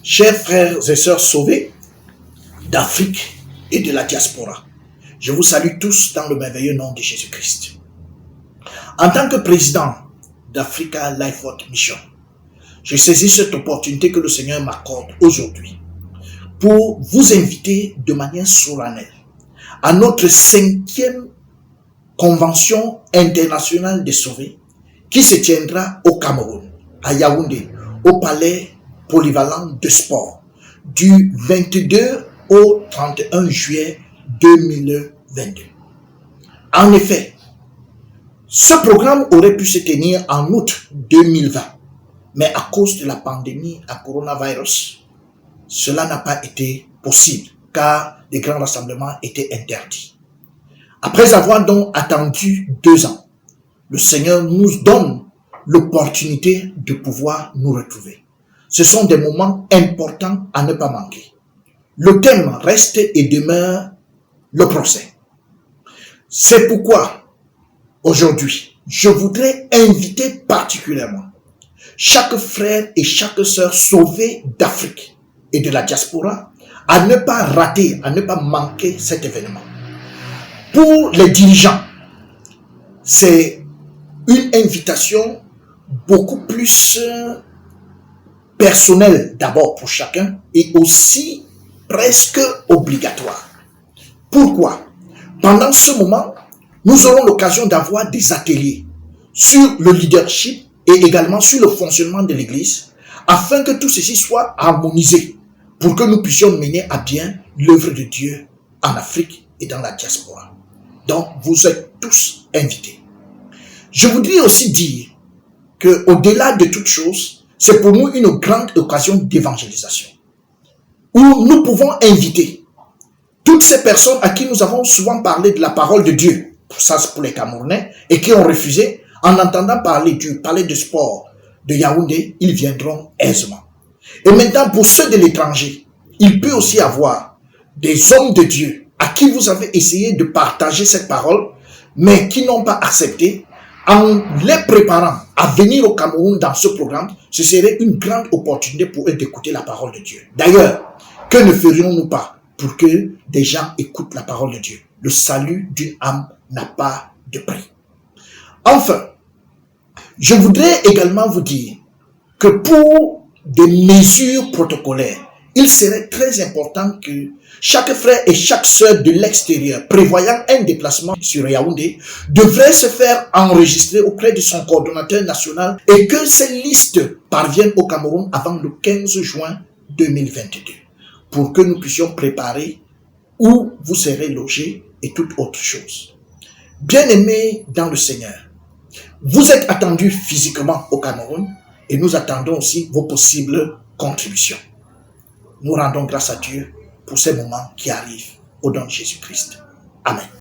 Chers frères et sœurs sauvés d'Afrique et de la diaspora, je vous salue tous dans le merveilleux nom de Jésus-Christ. En tant que président d'Africa Life World Mission, je saisis cette opportunité que le Seigneur m'accorde aujourd'hui pour vous inviter de manière solennelle à notre 5e convention internationale des sauvés qui se tiendra au Cameroun, à Yaoundé, au palais polyvalent de sport, du 22 au 31 juillet 2022. En effet, ce programme aurait pu se tenir en août 2020, mais à cause de la pandémie à coronavirus, cela n'a pas été possible car les grands rassemblements étaient interdits. Après avoir donc attendu 2 ans, le Seigneur nous donne l'opportunité de pouvoir nous retrouver. Ce sont des moments importants à ne pas manquer. Le thème reste et demeure le procès. C'est pourquoi, aujourd'hui, je voudrais inviter particulièrement chaque frère et chaque sœur sauvés d'Afrique et de la diaspora à ne pas rater, à ne pas manquer cet événement. Pour les dirigeants, c'est une invitation beaucoup plus personnelle d'abord pour chacun et aussi presque obligatoire. Pourquoi? Pendant ce moment, nous aurons l'occasion d'avoir des ateliers sur le leadership et également sur le fonctionnement de l'Église afin que tout ceci soit harmonisé pour que nous puissions mener à bien l'œuvre de Dieu en Afrique et dans la diaspora. Donc, vous êtes tous invités. Je voudrais aussi dire qu'au-delà de toute chose, c'est pour nous une grande occasion d'évangélisation où nous pouvons inviter toutes ces personnes à qui nous avons souvent parlé de la parole de Dieu, ça c'est pour les Camerounais, et qui ont refusé, en entendant parler du palais de sport de Yaoundé, ils viendront aisément. Et maintenant, pour ceux de l'étranger, il peut aussi y avoir des hommes de Dieu à qui vous avez essayé de partager cette parole, mais qui n'ont pas accepté. En les préparant à venir au Cameroun dans ce programme, ce serait une grande opportunité pour eux d'écouter la parole de Dieu. D'ailleurs, que ne ferions-nous pas pour que des gens écoutent la parole de Dieu? Le salut d'une âme n'a pas de prix. Enfin, je voudrais également vous dire que pour des mesures protocolaires, il serait très important que chaque frère et chaque sœur de l'extérieur prévoyant un déplacement sur Yaoundé devrait se faire enregistrer auprès de son coordonnateur national et que ces listes parviennent au Cameroun avant le 15 juin 2022 pour que nous puissions préparer où vous serez logés et toute autre chose. Bien-aimés dans le Seigneur, vous êtes attendus physiquement au Cameroun et nous attendons aussi vos possibles contributions. Nous rendons grâce à Dieu pour ces moments qui arrivent au nom de Jésus-Christ. Amen.